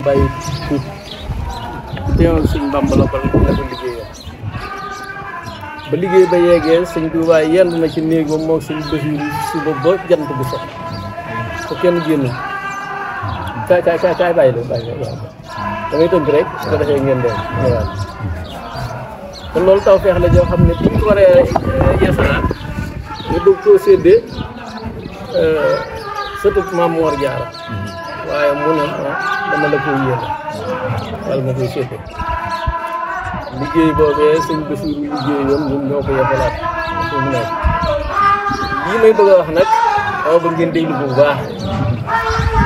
bàyyi tuut teewal Sëñ Bamba la ko liggéeyal ba liggéey ba yeggee Sëñ Tuubaa yenn na ci néeg ba moo Sëñ Basiiru suba ba jant bi so ko kenn génn kaay bàyyi la damay tënk rek su ko defee ngeen dem ñëwaat kon loolu taw feex la joo xam ne bu ñu waree yeesalaat ñu dugg koo séddee sëtub Maam Moor Jaara waaye mu ne dama la koy yéene wala ma koy séddee liggéey boobee Sëñ Basiiru liggéeyoon ñun ñoo ko yebalaat fu mu nekk lii may bëgg a wax nag dama bëgg ngeen déglu bu baax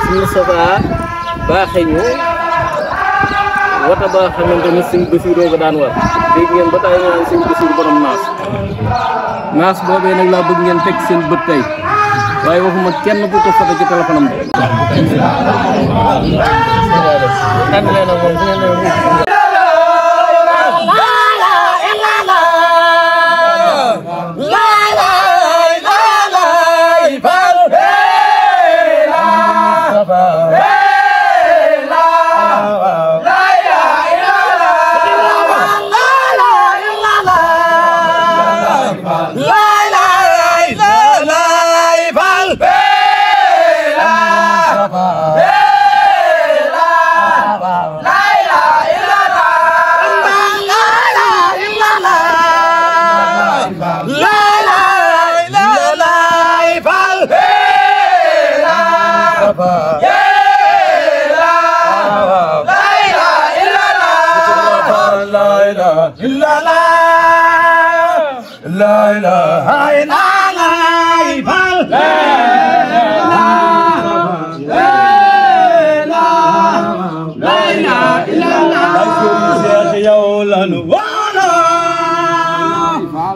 suñu sabaa baaxee ñu wata ba xamante ne Sëñ Basiiru ko daan war dégg ngeen ba tey naan Sëñ Basiiru borom naas boobee nag laa bëgg ngeen teg seen bët tey waaye waxuma kenn ku ko foto ci téléphone am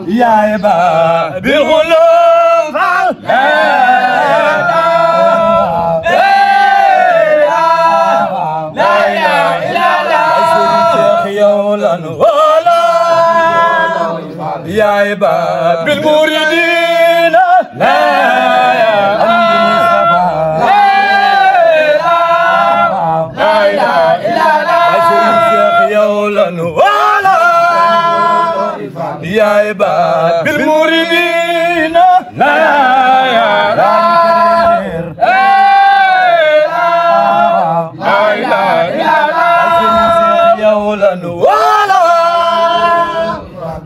يا باب الغلوم يا عباد بالمريدين لا يا عباد بالمريدين لا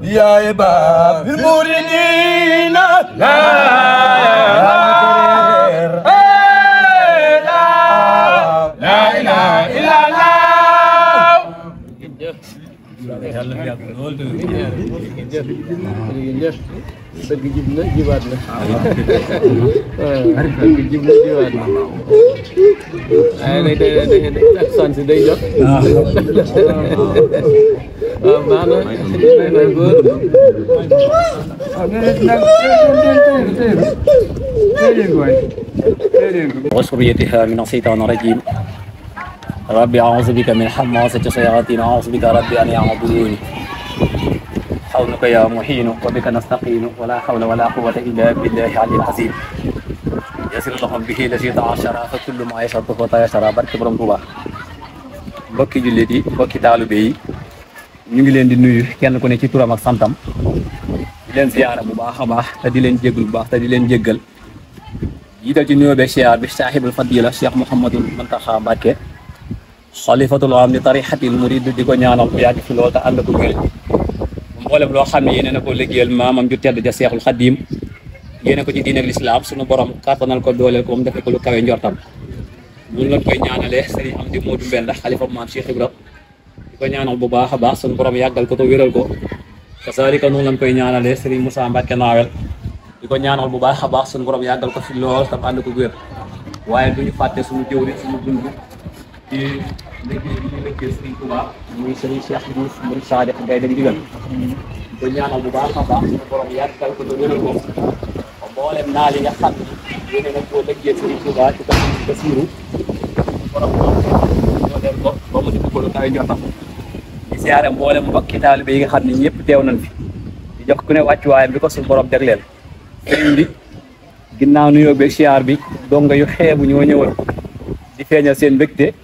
يا عباد المريدين لا إله إلا الله dëgg jib na jibaat na dëgg jib na jibaat na waaye day ak sansi day jot waaw baax na góor وذريتها من الشيطان الرجيم ربي أعوذ بك من حماسة الشياطين أعوذ بك ربي أن يعبدون حولك يا محين وبك نستقيم ولا حول ولا قوة إلا بالله العلي العظيم يسر لهم به الذي تعاشر فكل ما يشرب وتيسر barke Borom Tuuba mbokki jullit yi mbokki taalibe yi ñu ngi leen di nuyu kenn ku ne ci turam ak santam di leen ziyaara bu baax a baax te di leen jéggal bu baax te di leen jéggal jiital ci nuyoo beeg siyaar bi saahibul fadila Cheikh Mouhamadul Muntaxa Mbàkke xalifatul aam li tarixatil murid di ko ñaanal bu yàgg fi lool te ànd ko wér mboolem loo xam ne yéene na ko liggéeyal maamam ju tedd ja Seexul Xadiim yéene ko ci diine ak lislaam sunu borom kàttanal ko dooleel ko moom defee ko lu kawe njortam loolu lañ koy ñaanalee sëriñ Amdi Moodu Mbenda xalifa maam Cheikh Ibra di ko ñaanal bu baax a baax sunu borom yàggal ko te wéral ko kasaalika noonu lañ koy ñaanalee sëriñ Moussa Mbacke Naawel di ko ñaanal bu baax a baax sunu borom yàggal ko fi lool tam ànd ko wér waaye duñu fàtte suñu jëwri suñu dund ci liggéey bi ñu liggéey sëriñ Touba muy sëriñ Cheikh Diouf muy Saadiq Gaye Ndigal di ko ñaanal bu baax a baax suñu borom yàggal ko te wéral ko mboolem naa li nga xam ne yéene na koo liggéey sëriñ Touba ci kanam Basiiru borom ñoo dem ko ba mu dikk ko lu kawe njortam di siyaare mboolem mbokki taalibe yi nga xam ne ñëpp teew nañ fi di jox ku ne wàccuwaayam bi ko suñu borom jagleel sëriñ bi ginnaaw nuyoo beeg siyaar bi donga yu xeebu ñoo ñëwal di feeñal seen mbégte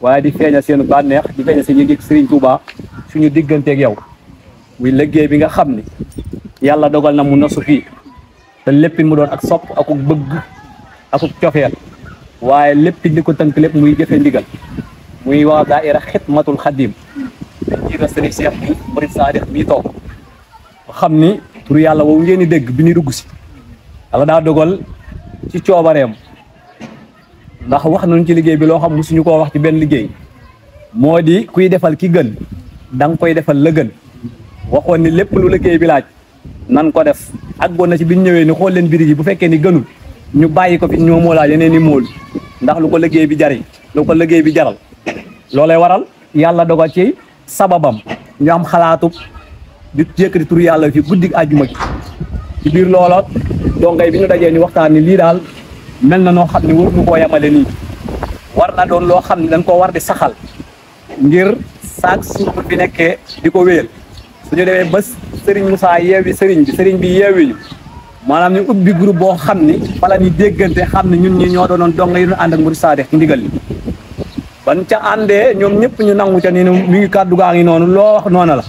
waaye di feeñal seen bànneex di feeñal seen yëg Serigne Touba suñu digganteeg yow muy liggéey bi nga xam ni yàlla dogal na mu nosu fii te lépp mu doon ak sopp ak bëgg ak cofeel waaye lépp li ko tënk lépp muy jëfe ndigal muy waa daayira Xidmatul Xadim ci la Serigne Cheikh bi Murid Saadix bii toog xam ni tur yàlla woowu ngeen di dégg bi ñuy dugg si yàlla daa dogal ci coobareem ndax wax nañu ci liggéey bi loo xam musuñu koo wax ci benn liggéey moo di kuy defal ki gën da nga koy defal la gën waxoon ni lépp lu liggéey bi laaj nan ko def àggoon na ci bi ñu ñëwee ni xool leen birig yi bu fekkee ni gënul ñu bàyyi ko fi ñoo moolaa yeneen i móol ndax lu ko liggéey bi jariñ lu ko liggéey bi jaral loolay waral yàlla dogal ci sababam ñu am xalaatu di yëkkati tur yàlla fi guddi àjjuma gi ci biir looloot dongay bi ñu dajee ni waxtaan ni lii daal mel na noo xam ne war ñu koo yemale nii war na doon loo xam ne dañ koo war di saxal ngir saak suuf bi nekkee di ko wéyal suñu demee ba Serigne Moussa yeewi Serigne bi yeewi ñu maanaam ñu ubbi groupe boo xam ni bala ñu déggante xam ne ñun ñi ñoo doonoon donga yi ñu ànd ak Murid Saadix ci ndigal li ban ca àndee ñoom ñëpp ñu nangu ca ni mi ngi kàddu gaa ngi noonu loo wax noona la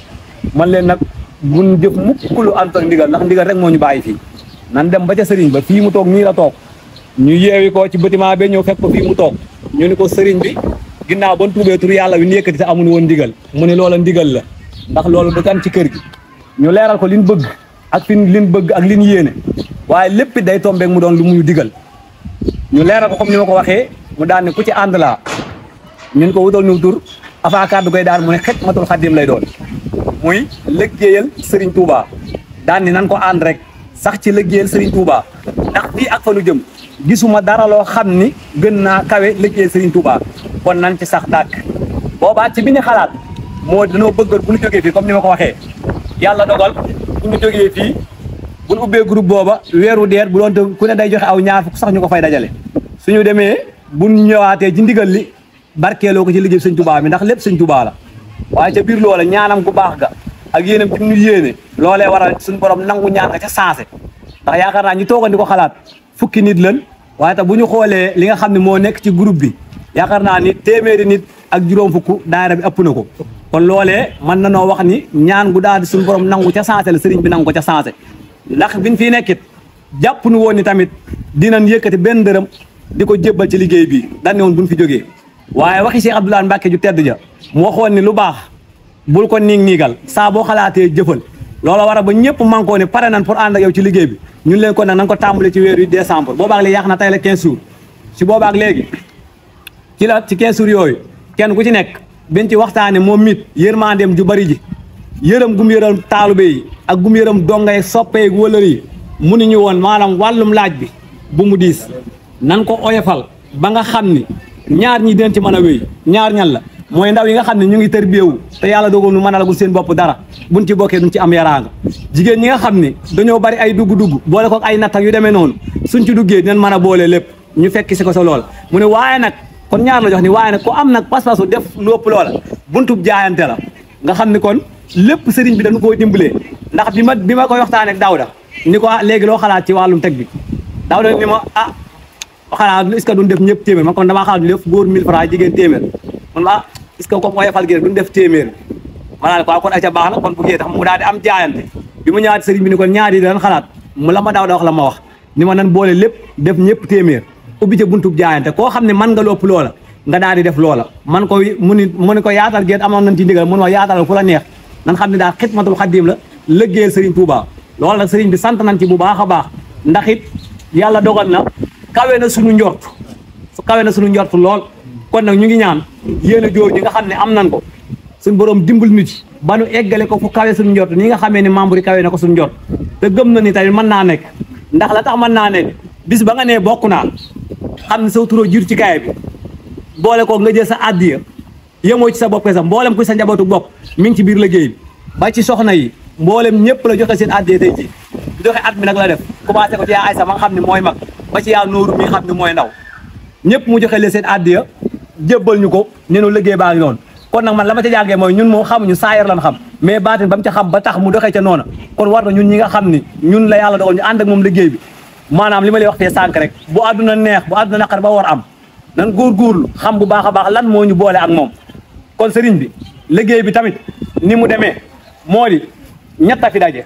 man leen nag buñ jëf mukk lu ànd ak ndigal ndax ndigal rek moo ñu bàyyi fii nan dem ba ca Serigne ba fii mu toog nii la toog ñu yeewi ko ci bâtiment bi ñëw fekk ko fii mu toog ñu ni ko Serigne bi ginnaaw ban tuubee tur yàlla wi ñu yëkkati te amuñu woon ndigal mu ne loola ndigal la ndax loolu du kan ci kër gi ñu leeral ko liñ bëgg ak fi liñ bëgg ak liñ yéene waaye lépp day tombeek mu doon lu muy digal ñu leeral ko comme ni ma ko waxee mu daan ne ku ci ànd laa ñun ko wutal ñu tur avant kàddu koy daan mu ne Xidmatul Xadim lay doon muy liggéeyal Serigne Touba daan ni nan ko ànd rek sax ci liggéeyal Serigne Touba ndax fii ak fa nu jëm gisuma dara loo xam ni gën naa kawe liggéeyal Serigne Touba kon nan ci sax dàkk boobaa ci bi ñu xalaat moo dañoo bëggoon bu ñu jógee fii comme ni ma ko waxee yàlla dogal bu ñu jógee fii bu ñu ubbee groupe booba weeru deer bu doon ku ne day joxe aw ñaar fukk sax ñu ko fay dajale suñu demee bu ñu ñëwaatee ci ndigal li barkeeloo ko ci liggéey Sëñ Touba bi ndax lépp Sëñ Touba la waaye ca biir loola ñaanam gu baax ga ak yéenam ci ñu yéene loolee waral suñu borom nangu ñaan nga ca saase ndax yaakaar naa ñu toogandi ko xalaat fukki nit lan waaye tax bu ñu xoolee li nga xam ne moo nekk ci groupe bi yaakaar naa ni téeméeri nit ak juróom fukk daayira bi ëpp na ko kon loolee mën na noo wax ni ñaan gu daal di suñu borom nangu ca saase la sëriñ bi nangu ko ca saase ndax biñ fii nekkit jàpp nu woon ni tamit dinañ yëkkati benn dërëm di ko jébbal ci liggéey bi dañ ne woon buñ fi jógee waaye waxi Cheikh Abdoulaye Mbacke ju tedd ja mu waxoon ni lu baax bul ko niigal saa boo xalaatee jëfal loola war a ba ñëpp mankoo ne pare nañ pour ànd ak yow ci liggéey bi ñun leen ko nag na nga ko tàmbale ci weeru décembre boobaak léegi yàq na tey la 15 jours si boobaak léegi ci 15 jours yooyu kenn ku ci nekk biñ ci waxtaane moom mit yërmandeem ju bari ji yërëm gum yërëm taalube yi ak gum yërëm dongay soppee wëlër yi mu ni ñu woon maanaam wàllum laaj bi bu mu diis nan ko oyofal ba nga xam ni ñaar ñi den ci mën a wéy ñaar ñan la mooy ndaw yi nga xam ne ñu ngi tërbiyewu te yàlla dogal nu mën a lagul seen bopp dara buñ ci bokkee duñ ci am yaraanga jigéen ñi nga xam ni dañoo bari ay dugg-dugg boole ko ay natt ak yu demee noonu suñ ci duggee dinañ mën a boole lépp ñu fekk si ko sa lool mu ne waaye nag kon ñaar la jox ni waaye nag ku am nag pas-pasu def lu ëpp loola buntub jaayante la nga xam ni kon lépp sëriñ bi dañu koo dimbalee ndax bi ma koy waxtaanee ak Daouda ni ko léegi loo xalaat ci wàllum teg bi Daouda ni ma xanaa est-ce que duñ def ñëpp téeméer man kon damaa xalaat def góor 1000 francs jigéen téeméer man ma est-ce que comme oyofal gi rek duñ def téeméer ma naa ne quoi kon ay ca baax na kon bu gee tax mu daal di am jaayante bi mu ñaati sëriñ bi ni kon ñaar yi daan xalaat mu la ma Daouda wax la ma wax ni ma nan boole lépp def ñëpp téeméer ubbi ca buntub jaayante koo xam ne man nga lopp loola nga daal di def loola man ko mu ni ko yaatal géet amoon nañ ci ndigal mun ma yaatal fu la neex nan xam ne daal Xidmatul Xadim la lëggéeyal Serigne Touba loolu nag Serigne bi sant nañ ci bu baax a baax ndax it yàlla dogal na kawe na suñu njort kawe na suñu njort lool kon nag ñu ngi ñaan yéen a jooju nga xam ne am nañ ko suñu borom dimbal nit ci ba nu eggale ko fu kawe suñu njort nii nga xamee ni membre yi kawe na ko suñu njort te gëm na ni tamit mën naa nekk ndax la tax mën naa nekk bis ba nga nee bokk naa xam ne sa turoo jiir ci kaye bi boole ko nga jël sa addiya yemoo ci sa bopp sax mboolem kuy sa njabootu bopp mi ngi ci biir liggéey bi ba ci soxna yi mboolem ñëpp la joxe seen addiya tey ji joxe at mi nag la def commencé ko ci yaa Aysa ma nga xam ne mooy mag ba ci yaa Nooru mi nga xam ne mooy ndaw ñëpp mu joxe leen seen addiya jébbal ñu ko ñenu liggéey baa ngi noonu kon nag man la ma ca jàngee mooy ñun moom xamuñu saayar lan xam mais baatin ba mu ca xam ba tax mu doxee ca noona kon war na ñun ñi nga xam ni ñun la yàlla dogal ñu ànd ak moom liggéey bi maanaam li ma lay wax fee sànq rek bu àdduna neex bu àdduna naqar ba war am nan góorgóorlu xam bu baax a baax lan moo ñu boole ak moom. kon sëriñ bi liggéey bi tamit ni mu demee moo di ñett a fi daje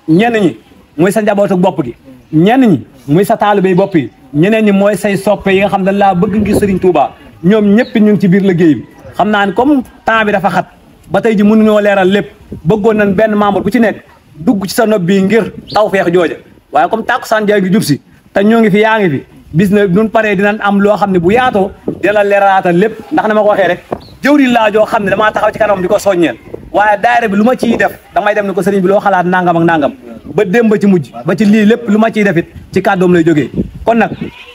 ñenn ñi muy sa njabootu bopp gi ñenn ñi muy sa taalibey bopp yi ñeneen ñi mooy say soppe yi nga xam dañ laa bëgg ngir sëriñ Touba ñoom ñëpp ñu ngi ci biir liggéey bi. xam naa ne comme temps bi dafa xat ba tey ji mënuñoo leeral lépp bëggoon nañ benn membre bu ci nekk dugg ci sa nopp bii ngir tawfeex jooja waaye comme tàkkusaan jaay gi jub si te ñoo ngi fi yaa ngi fi bis na duñ paree dinañ am loo xam ne bu yaatoo dina leeralaatal lépp ndax na ma ko waxee rek jëwri laa joo xam ne damaa taxaw ci kanam di ko soññeel waaye daayira bi lu ma ciy def damay dem ne ko sëriñ bi loo xalaat nangam ak nangam ba dem ba ci mujj ba ci lii lépp lu ma ciy def it ci kàddoom lay jógee kon nag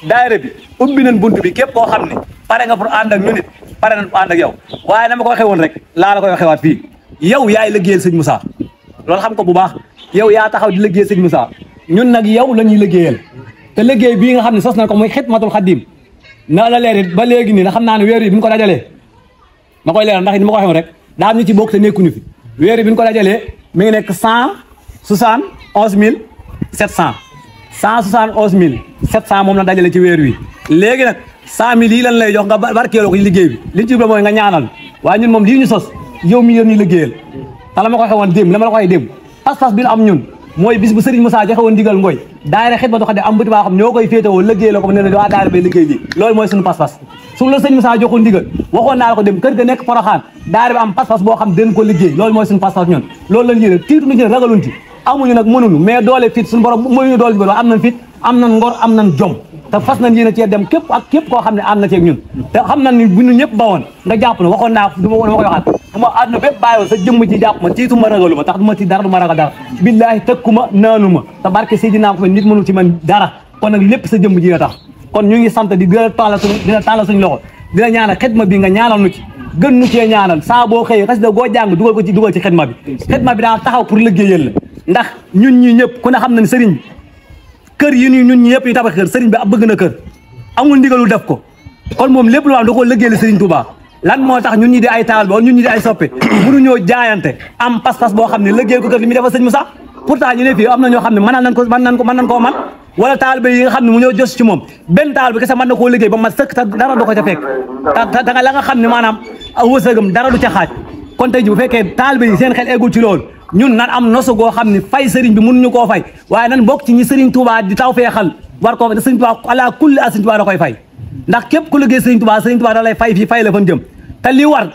daayira bi ubbi nañ bunt bi képp koo xam ne pare nga pour ànd ak ñu nit pare nañ pour ànd ak yow waaye na ma ko waxee woon rek laa la koy waxee waat fii yow yaay liggéeyal sëñ Moussa loolu xam ko bu baax yow yaa taxaw di liggéeyal sëñ Moussa ñun nag yow la ñuy liggéeyal te liggéey bii nga xam ne sos na ko muy xidmatul xaddim na la leer it ba léegi nii na xam naa ne weer yi bi ñu ko dajalee ma koy leeral ndax it ni ma ko waxee woon rek daa am ñu ci bokk te nekkuñu fi weer yi bi ñu ko dajalee mi ngi nekk 171 700 moom la dajale ci weer wi léegi nag 100 000 yi lan lay jox nga barkeeloo ko ci liggéey bi li ñu ci jublu mooy nga ñaanal waaye ñun moom lii ñu sos yow mi yéen ñuy liggéeyal te la ma ko waxee woon démb la ma la ko waxee démb pas-pas bi ñu am ñun mooy bis bu Serigne Moussa joxe woon digal ngooy daayira Xidmatul Xaadim am bëti baa xam ñoo koy féetewoo liggéey la ko ne la waa daayira bay liggéey lii loolu mooy suñu pas-pas su la Serigne Moussa joxoon digal waxoon naa la ko dem kër ga nekk Poroxaan daayira bi am pas-pas boo xam den ko liggéey loolu mooy suñu pas-pas ñun loolu lañ yéene tiitu ñu ragaluñ ci amuñu nag mënuñu mais doole fit suñu borom mënuñu doole ji am nañ fit am nañ ngor am nañ jom te fas nañ yéene cee dem képp ak képp koo xam ne ànd na ceeg ñun te xam nañ ni bu ñu ñëpp bawoon nga jàpp ne waxoon naa du ma koy waxaat bu ma àdduna bépp bàyyoon sa jëmm ci jàpp ma tiitu ma ragalu ma tax du ma ci dara du ma ragal dara billaahi tëkku ma naanu ma te barke Seydina ko nit mënul ci man dara kon nag lépp sa jëmm ji la tax kon ñu ngi sant di dina tàllal suñu loxo dina ñaanal xidma bi nga ñaanal nu ci gën nu cee ñaanal saa boo xëyee xasida goo jàng dugal ci xidma bi daa taxaw pour liggéeyal la ndax ñun ñi ñëpp ku ne xam na ne sëriñ bi kër yi ñun ñi ñëpp ñu tabax kër sëriñ bi bëgg na kër amul ndigalul def ko kon moom lépp lu am da koo liggéeyal sëriñ Touba lan moo tax ñun ñi di ay taal ba ñun ñi di ay soppe mënuñoo jaayante am pas-pas boo xam ne liggéeyal ko kër li muy defal sëñ Moussa pourtant ñu ne fii am na ñoo xam ne mën nañ koo man wala taalibe yi nga xam ne mu ñëw jos ci moom benn taal bi kese mën na koo liggéey ba ma sëkk te dara du ko ca fekk te nga la nga xam ne maanaam wërsëgam dara du ca xaaj kon tey ji bu fekkee taalibe yi seen xel eggul ci loolu ñun nan am nosu goo xam ne fay sëriñ bi mënuñu koo fay waaye nan bokk ci ñi sëriñ Touba di taw feexal war koo sëriñ Touba ala kulli a sëriñ Touba da koy fay ndax képp ku liggéey sëriñ Touba da lay fay fii fay la fan jëm te li war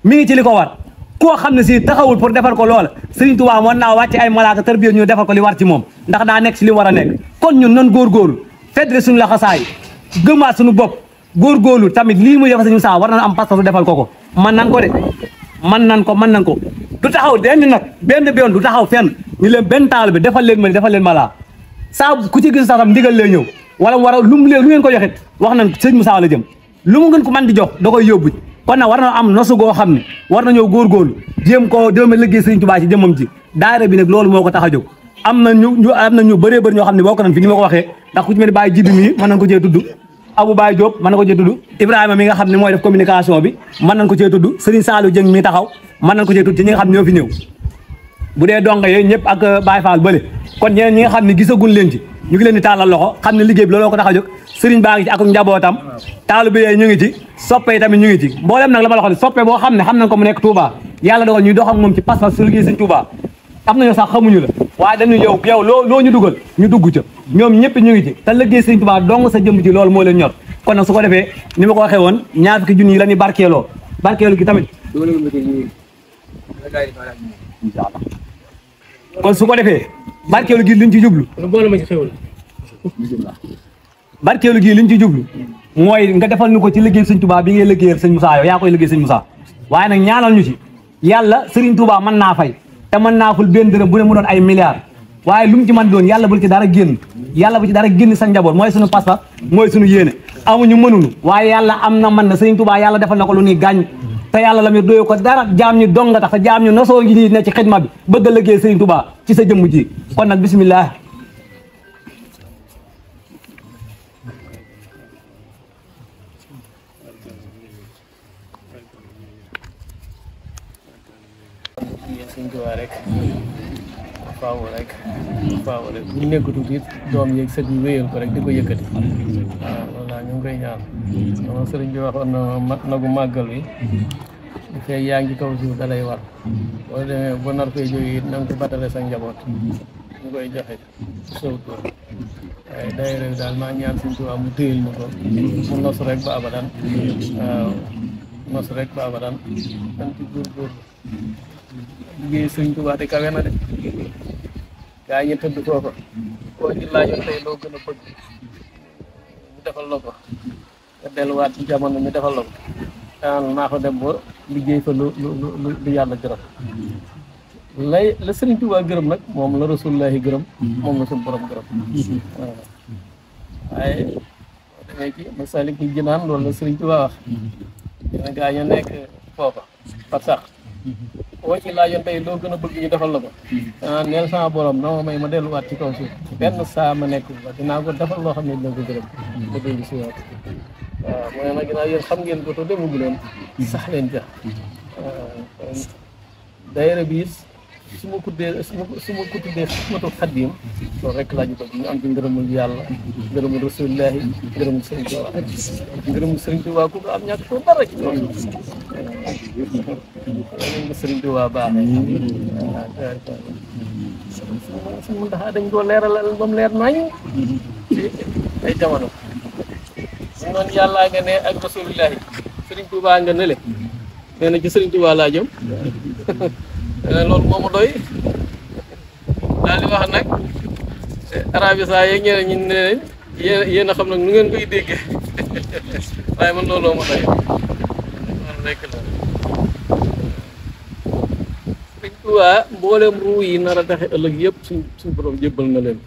mi ngi ci li ko war koo xam ne si taxawul pour defal ko loola sëriñ Touba mën naa wàcce ay malaaka tarbiya ñu defal ko li war ci moom ndax daa nekk ci li war a nekk kon ñun nan góorgóorlu feddle suñu laxasaay gëmaat suñu bopp góorgóorlu tamit lii muy defal sëriñ Moussa war na am pas-pas defal ko man nan ko de man nan ko du taxaw benn du taxaw fenn ñu leen benn taal bi defal leen ma laa saa ku ci gis sax tam ndigal lay ñëw wala war a lu ngeen ko joxit wax nañ sëñ Moussa la jëm lu mu ngeen ko mën di jox da koy yóbbu kon nag war na am nosu goo xam ne war nañoo góorgóorlu jéem koo déema liggéey sëriñ Touba ci jëmmam ji daayira bi nag loolu moo ko tax a jóg am na ñu bëree bëri ñoo xam ne bokk nañ fi ni ma ko waxee ndax ku ci mel ni Baye Jibi mii mën nañ ko cee tudd Abou Baye Diop mën na ko cee tudd Ibrahima mi nga xam ne mooy def communication bi mën nañ ko cee tudd Serigne Saliou Dieng mi taxaw mën nañ ko cee tudd ci ñi nga xam ne ñoo fi ñëw bu dee donga yooyu ñëpp ak Baye Fall bële kon ñeneen ñi nga xam ne gisaguñ leen ci ñu ngi leen di tàllal loxo xam ne liggéey bi looloo ko tax a jóg Serigne baa ngi ci ak njabootam taalibe yi ñu ngi ci soppe yi tamit ñu ngi ci mboolem nag la ma la wax soppe boo xam ne xam nañ ko mu nekk Touba yàlla dogal ñuy dox ak moom ci pas-pas su liggéey Serigne Touba am nañu sax xamuñu la waaye dañu yow loo ñu dugal ñu dugg ca ñoom ñëpp ñu ngi ci te liggéey Serigne Touba dong sa jëm ci loolu moo leen ñor kon nag su ko defee ni ma ko waxee woon ñaar fukki junni yi la ñuy barkeeloo gi tamit kon su ko defee barkeelu gi liñ ci jublu barkeelu gi liñ ci jublu mooy nga defal ñu ko ci liggéey Sëñ Touba bi ngay liggéeyal Sëñ Moussa yow yaa koy liggéey Sëñ Moussa waaye nag ñaanal ñu ci yàlla Serigne Touba mën naa fay te mën naa ful benn dërëm bu ne mu doon ay milliards waaye lu mu ci mën doon yàlla bu ci dara génn sa njaboot mooy suñu pas-pas mooy suñu yéene amuñu mënuñu waaye yàlla am na mën na Serigne Touba yàlla defal na ko lu ñuy gàññ te yàlla la muy doyoo ko dara jaam ñi dong nga tax te jaam ñu nosoo ngi nii ne ci xidma bi bëgg a liggéey Serigne Touba ci sa jëmm ji kon nag bismillah Sëñ Touba rek faaw rek bu nekkatu it doom yeeg sët yi wéyal ko rek di ko yëkkati waaw loolu laa ñu ngi koy ñaan sama sëriñ bi waxoon na nagu màggal yi bu fekkee yaa ngi kaw suuf da lay war boo demee ba nar koy jógee it na nga ko batale sa njaboot ñu koy joxe sëw tool waaye daayira bi daal maa ñaan Sëriñ Tuubaa mu téyel ñu ko mu nos rek ba abadan waaw nos rek ba abadan dañ ci góorgóorlu liggéey Sëriñ Tuubaa te kawe na de gaa ñi tëdd foofa koo ci laajoon tey loo gën a bëgg ñu defal la ko nga delluwaat ci jamono ñu defal la ko maa ko dem ba liggéey fa lu yàlla gërëm la Sëriñ Tuubaa gërëm nag moom la Rasulullaahi gërëm moom la suñu borom gërëm waaw waaye da ngay ci Masaalikul Jinaan loolu la Sëriñ Tuubaa wax dina gaa ñu nekk foofa par sax koo ci laajoon tey loo gën a bëgg ñu defal la ko neel sama borom na ma may ma delluwaat ci kaw suuf benn saa ma nekk ba dinaa ko defal loo xam ne dina ko gërëm ba dellu si waat waaw mooy nag ginnaaw yéen xam ngeen ko te demagu leen sax leen ja daayira bi su ma ko tuddee Xidmatul Xaadim loolu rek laa ñu bëgg ñu am ci ngërëmul yàlla ngërëmul Rasulullaahi ngërëmul Sëriñ Tuubaa ngërëmul Sëriñ Tuubaa ku ko am ñàkk ko dara ci loolu Sëriñ Tuubaa baaxee suñu mun taxaa dañ koo leeralal ba mu leer nañ ci ay jamono su noonu yàllaa nga ne ak Rasulullaahi Sëriñ Tuubaa nga ne le nee na ci Sëriñ Tuubaa laa jëm loolu moomu doy daal di wax nag arabi saa yeeg ñeneen ñi ne yéen a xam nag nu ngeen koy déggee waaye man looloo ma doy loolu rek la Sëriñ Tuubaa mboolem ruu yi nar a taxe ëllëg yëpp suñ borom jébbal na leen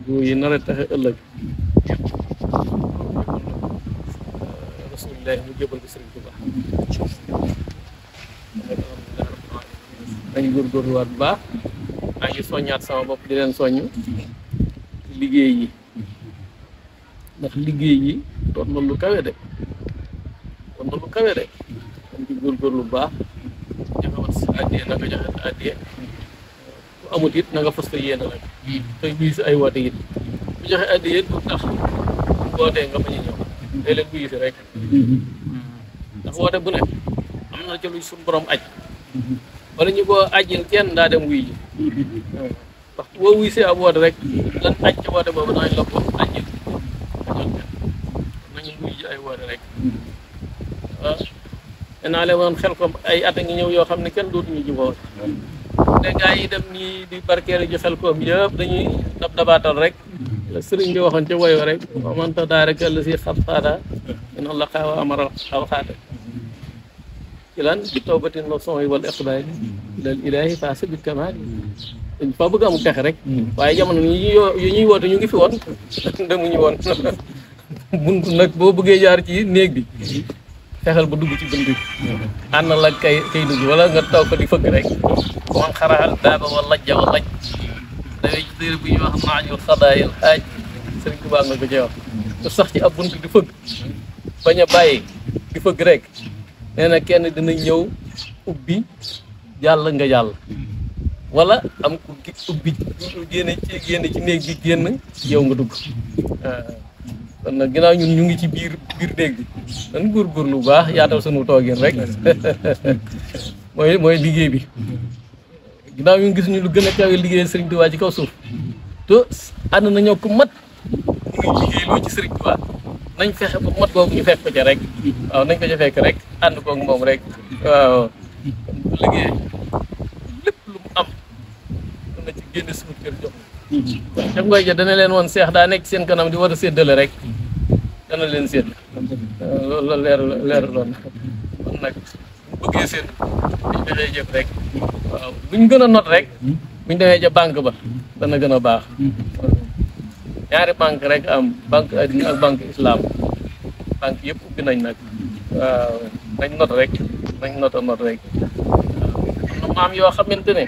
ruu yi nar a taxe ëllëg yëpp Rasulullah mu jébbal ko Sëriñ Tuubaa dañ góorgóorluwaat bu baax maa ngi soññaat sama bopp di leen soññ liggéey yi ndax liggéey yi doon na lu kawe de dañ ci góorgóorlu bu baax joxe wat sa addiya na nga joxe addiya ku amut it na nga fas ko yéene rek tey buy si ay woote it bu joxe addiya it bu tax wootee nga bañ a ñëw day leen buy si rek ndax woote bu ne am na ca lu suñu borom aj wala ñu ko ajjil kenn daa dem wuy ji ndax boo wuy see ab woote rek lan aj ci woote boobu danañ la ko ajjil nañu wuy ji ay woote rek waaw naa leen woon xel ko ay at a ngi ñëw yoo xam ne kenn dootuñu ji woote te gaa yi dem nii di barkeelu ji xel koom yëpp dañuy dabaatal rek la sëriñ bi waxoon ca woyoo rek wa man tadaaraka la si xat-xaata in Allah xaawa amara xaw xaata ci lan bi tawbatin la son yi wala iqbaal ilal ilaahi faasa bit kamaal dañ fa bëgg amul texe rek waaye jamono yi ñuy woote ñu ngi fi woon demuñu woon bunt nag boo bëggee jaar ci néeg bi fexeel ba dugg ci bunt bi ànd la kay dugg wala nga taw ko di fëgg rek man xaraxal daaba wa lajja wa laj dawee ci téere bu ñuy wax naajul xadaayil xaaj Sëriñ Tuubaa nga ko ci wax te sax ci ab bunt di fëgg bañ a bàyyi di fëgg rek nee na kenn dina ñëw ubbi jàll nga jàll wala am ku ubbi génne ci néeg bi génn yow nga dugg kon nag ginnaaw ñun ñu ngi ci biir néeg bi dañ góorgóorlu bu baax yaatal sunu toogin rek mooy liggéey bi ginnaaw ñu gis ñu lu gën a kawe liggéey Sëriñ Tuubaa ci kaw suuf te ànd nañoo ko mat ñu ngi liggéey loo ci Sëriñ Tuubaa nañ fexe ba mat boobu ñu fekk ko ca rek waaw nañ ko ca fekk rek ànd koog moom rek waaw liggéey lépp lu mu am dana ci génne suñu kër jox ca ngoy ja dana leen woon seex daa nekk seen kanam di war a séddale rek dana leen sédd loolu leer loon kon nag bu bëggee sédd dañ dafay jëf rek waaw buñ gën a not rek buñ demee ca banque ba dana gën a baax ñaari banque rek am banque addina ak banque islam banque yëpp ubbi nañ nag waaw nañ not rek nañ not rek waaw am na maam yoo xamante ne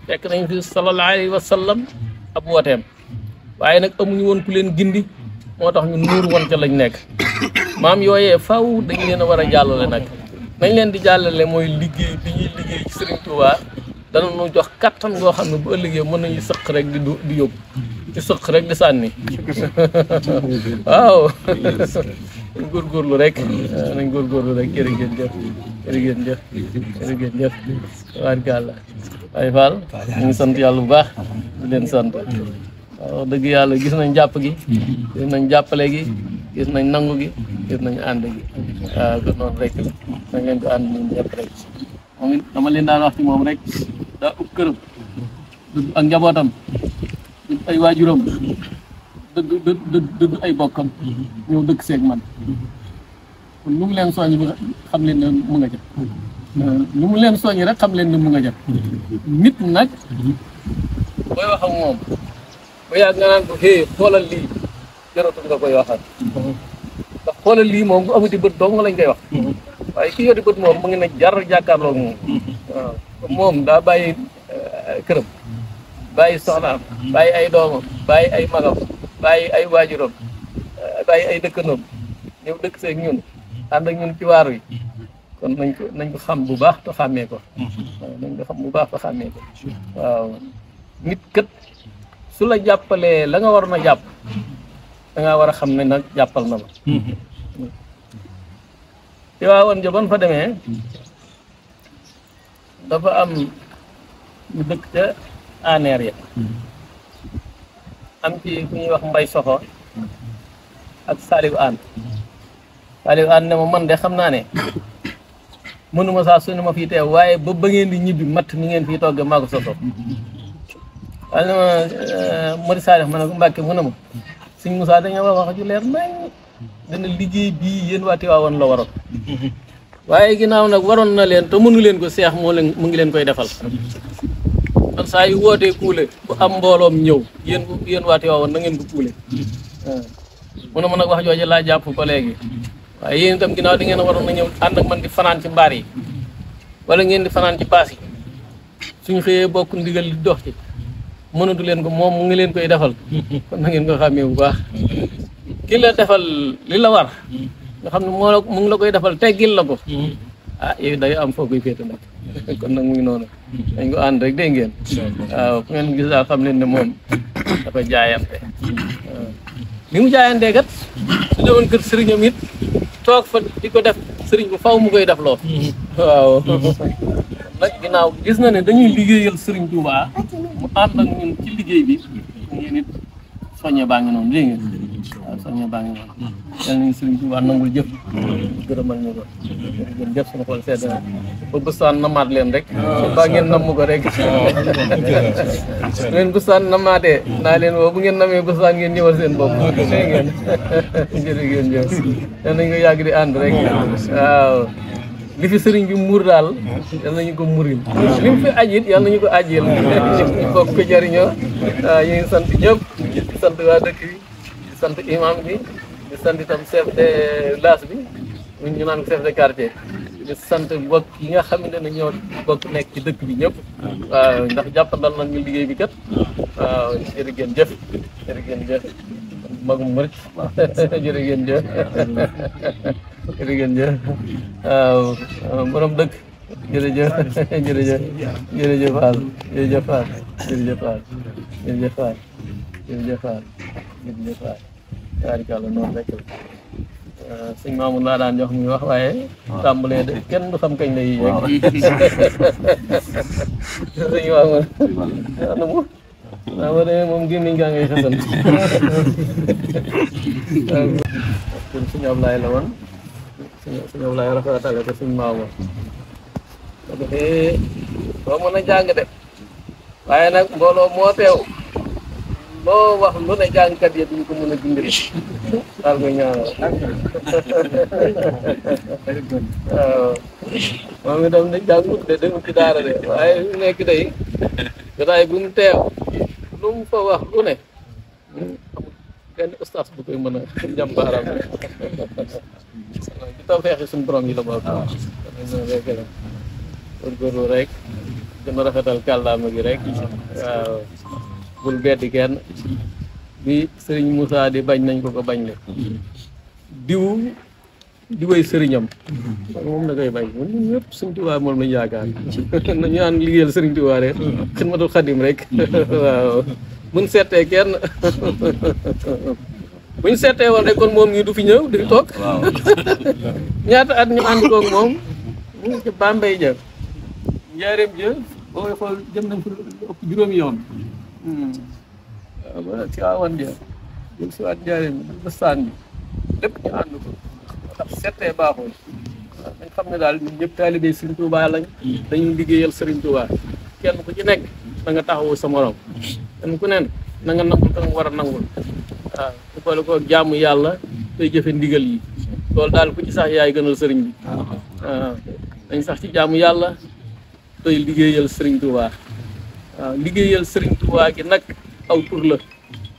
fekk nañ fi sallallahu alayhi wa sallam ab wooteem waaye nag amuñu woon ku leen gindi moo tax ñu nuur woon ca lañ nekk maam yooyee faw dañ leen a war a jàllale nag nañ leen di jàllale mooy liggéey bi ñuy liggéey ci Sëriñ Tuubaa dana ñu jox kattan goo xam ne bu ëllëgee mën nañu sëq rek di yóbbu ci sëq rek di sànni waaw nañ góorgóorlu rek nañ góorgóorlu rek jërë ngeen jëf jërë ngeen jëf jërë ngeen jëf tabaarkalla waaye Fall ñu ngi sant yàlla bu baax di leen sant waaw dëgg yàlla gis nañ jàpp gi gis nañ jàppale gi gis nañ nangu gi gis nañ ànd gi waaw kon noonu rek la nañ leen ko ànd ñun ñëpp rek moom it dama leen daan wax ci moom rek daa ub këram dëdd ak njabootam dëdd ay waajuram dëdd ay bokkam ñëw dëkk seeg man kon lu mu leen soññ bi xam leen ne mu nga jëf lu mu leen soññ rek xam leen ne mu nga jëf nit nag booy wax ak moom ba yàgg nga naan ko xoolal lii jaratul nga koy waxal ndax xoolal lii moom bu amuti bët dong lañ koy wax waaye ki yoti bët moom mu ngi ne jar jàkkaarloog moom waaw moom daa bàyyi këram bàyyi soxnaam bàyyi ay doomam bàyyi ay magam bàyyi ay waajuram bàyyi ay dëkkandoom ñëw dëkk seeg ñun ànd ak ñun ci waar wi kon nañ ko xam bu baax te xàmmee ko waaw nañ ko xam bu baax te xàmmee ko waaw nit kët su la jàppalee la nga waroon a jàpp da ngaa war a xam ne nag jàppal na ma ci waawoon ja ban fa demee dafa am ñu dëkk ca aneer ya am ci ku ñuy wax Mbay Soxo ak Saliou Anne ne ma man de xam naa ne mënuma saa su ne ma fii teew waaye ba ngeen di ñibbi matt mi ngeen fii togge maa ko soto waaye ne ma Mari Saliou ma ne ko Mbàkke mu ne ma Sëñ Moussa dañoo wax ju leer nañ dana liggéey bii yéen waa Tiwaawan la waroon waaye ginnaaw nag waroon na leen te mënu leen ko seex mu ngi leen koy defal man saa yu wootee kuule bu am mbooloom ñëw yéen waa Tiwaawan na ngeen ko kuule mu ne ma nag wax jooju laa jàpp ko léegi waaye yéen itam ginnaaw di ngeen a waroon na ñëw ànd ak man di fanaan ci mbaar yi wala ngeen di fanaan ci paas yi suñu xëyee bokk ndigal di dox ci mënatu leen ko moom mu ngi leen koy defal kon na ngeen ko xàmmee bu baax ki la defal li la war nga xam ne mu ngi la koy defal teggil la ko yow day am foo koy féete nag kon nag mu ngi noonu dañ ko ànd rek dégg ngeen waaw fu ngeen gis daal xam leen ne moom dafa jaayante waaw li mu jaayantee kat su ñëwoon kër sëriñam it toog fa di ko def sëriñ bu faw mu koy def loo waaw nag ginnaaw gis na ne dañuy liggéeyal sëriñ Touba mu ànd ak ñun ci liggéey bi ngeen it soññe baa ngi noonu dégg ngeen waaw soññe baa ngi noonu yal nañu sëriñ Touba nangul jëf gërëmal ñu ko gën jëf suñu xool sedd na ba bëstaan namaat leen rek baa ngeen namm ko rek leen bëstaan namaatee naa leen woo bu ngeen namee bëstaan ngeen ñëwal seen bopp dégg ngeen jërë ngeen jëf yal nañu ko yàgg di ànd rek waaw li fi sëriñ bi muur daal yal nañu ko muril li mu fi ajit yal nañu ko ajil ñu bokk ko jëriñoo waaw ñu ngi sant ñëpp di sant waa dëkk bi di sant imam bi di sant itam chef de village bi ñu naan chef de quartier di sant bokk yi nga xamante ne ñoo bokk nekk ci dëkk bi ñëpp waaw ndax jàppandal nañ ñu liggéey bi kat waaw jërë ngeen jëf jërë ngeen jëf magum mërit jërë ngeen jëf jërë ngeen jëf waaw borom dëkk jërëjëf jërëjëf jërëjëf Fall jërëjëf Fall jërëjëf Fall jërëjëf Fall jërëjëf Fall jërëjëf Fall taarikàlla noonu rek la sëñ Mamour laa daan jox muy wax waaye tàmbalee de kenn du xam kañ lay yéeg sëñ Mamour ana mu waaw ba demee moom gémmiñ gaa ngay xasan kon sëñ Ablaye la woon sëñ Ablaye rafetale ko sëñ Mamour ko defee doo mën a jàng de waaye nag mbooloo moo teew loo wax lu ne jàngkat yi duñ ko mën a gindil daal koy ñaanal waaw moom itam ne jàngut de dem ci daara de waaye lu nekk day jotaay bu mu teew lu mu fa wax lu ne amul kenn ustaas bu koy mën a jàmbaaram ci taw feexi suñu borom yi la bokk rek la góorgóorlu rek gën a rafetal kàllaama gi rek waaw bul beddi kenn bi sëriñ Moussa di bañ nañ ko bañ le diw di wéy sëriñam moom da koy bañ ñun ñëpp Sëriñ Tuubaa moom lañu yaakaar nañu naan liggéeyal Sëriñ Tuubaa rek Xidmatul Xadim rek waaw buñ seetee kenn buñ seetee woon rek kon moom ñi du fi ñëw di fi toog ñaata at ñu ànd koog moom mu ci Bambey ja njaareem ja boo xool jëm nañ fa ëpp juróomi yoon waaw ba ci awan ja jël si waat njaareem bëstaan bi lépp ñu ànd ko ndax seetee baaxul waaw dañ xam ne daal ñun ñëpp taalibe Sëriñ Tuubaa lañ dañuy liggéeyal Sëriñ Tuubaa kenn ku ci nekk na nga taxawu sa morom kenn ku nen na nga nangul ka nga war a nangul waaw su boole ko jaamu yàlla tey jëfe ndigal yi loolu daal ku ci sax yaay gënal sëriñ bi waaw dañ sax ci jaamu yàlla tey liggéeyal Sëriñ Tuubaa waaw liggéeyal Sëriñ Tuubaa gi nag aw tur la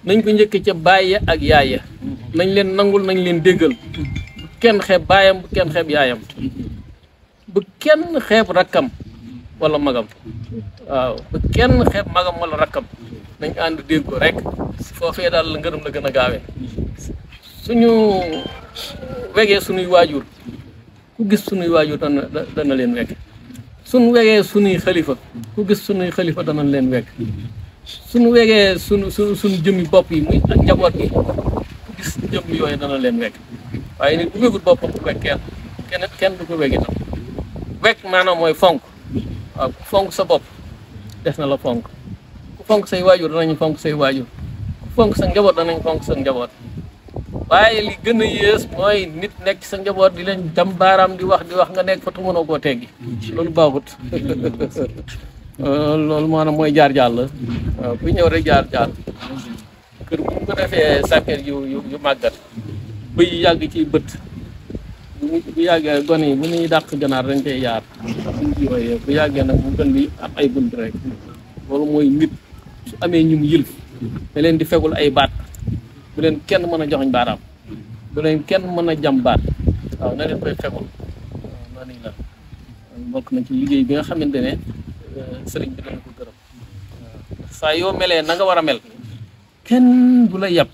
nañ ko njëkk ca baay ak yaay ya nañ leen nangul nañ leen déggal bu kenn xeeb baayam bu kenn xeeb yaayam bu kenn xeeb rakkam wala magam waaw bu kenn xeeb magam wala rakkam nañ ànd dégg ko rek foofee daal la ngërëm la gën a gaawee suñu wegee suñuy waajur ku gis suñuy waajur dana leen wegg suñu wegee suñuy xalifa ku gis suñuy xalifa dana leen wegg suñu wegee suñu jëmmi bopp yi muy ak njaboot gi ku gis jëmm yooyu dana leen wegg waaye nit bu wegul boppam du wegg kenn du ko wegg itam wegg maanaam mooy fonk waaw ku fonk sa bopp des na la fonk ku fonk say waajur danañ fonk say waajur ku fonk sa njaboot danañ fonk sa njaboot waaye li gën a yées mooy nit nekk sa njaboot di leen jam baaraam di wax nga nekk fa tu mënoo koo teggi loolu baaxut loolu maanaam mooy jaar jàll waaw ku ñëw rek jaar jàll kër bu ko defee sàkket yu màggat bëy yàgg ci bët bu yàggee gone yi bu ñuy dàq ganaar dañ koy yaar yooyu bu yàggee nag mu gën di am ay bunt rek loolu mooy nit su amee ñum yëlf da leen di fegul ay baat bu leen kenn mën a joxoñ baaraam bu leen kenn mën a jam baat waaw na leen koy fegul waaw noonu la bokk na ci liggéey bi nga xamante ne sëriñ bi dana ko gërëm waaw saa yoo melee na nga war a mel kenn du la yàpp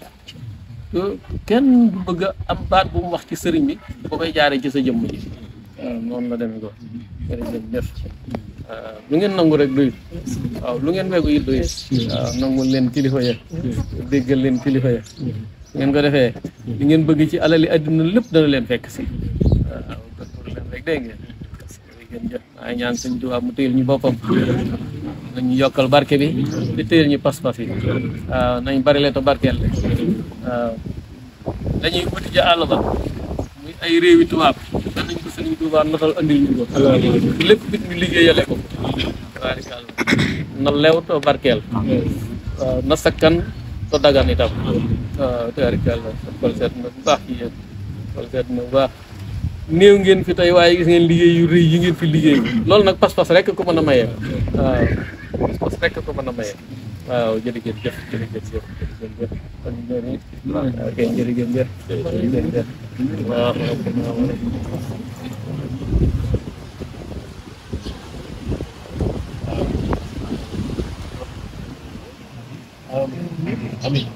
kenn du bëgg a am baat bu mu wax ci sëriñ bi boo koy jaaree ci sa jëmm ji waaw noonu la demee ko jërëjëf lu ngeen nangu rek doyut waaw lu ngeen wegu it doyut waaw nangul leen kilifa ya déggal leen kilifa ya ngeen ko defee li ngeen bëgg ci alali àddina lépp dana leen fekk si waaw pour leen rek dégg ngeen jëf maa ñaan Sëñ Tuubaa mu téyel ñu boppam nañu yokkal barke bi di téyel ñu pas-pas yi waaw nañ bari leen to barkeel waaw dañuy wuti ja àll ba muy ay réewi tubaab danañ ko Sëriñ Tuubaa notal andil ñu ko lépp bit ñu liggéeyale ko tabaarkalla na lew to barkeel waaw na sakkan to dagan itam waaw tabaarkalla xol seet na bu baax ci yéen xol seet na bu baax néew ngeen fi tey waaye gis ngeen liggéey yu rëy yi ngeen fi liggéey loolu nag pas-pas rek ko mën a maye waaw pas-pas rek ko mën a maye waaw jërëjëf jërëjëf kon ñooñu ok jërëjëf waaw amiin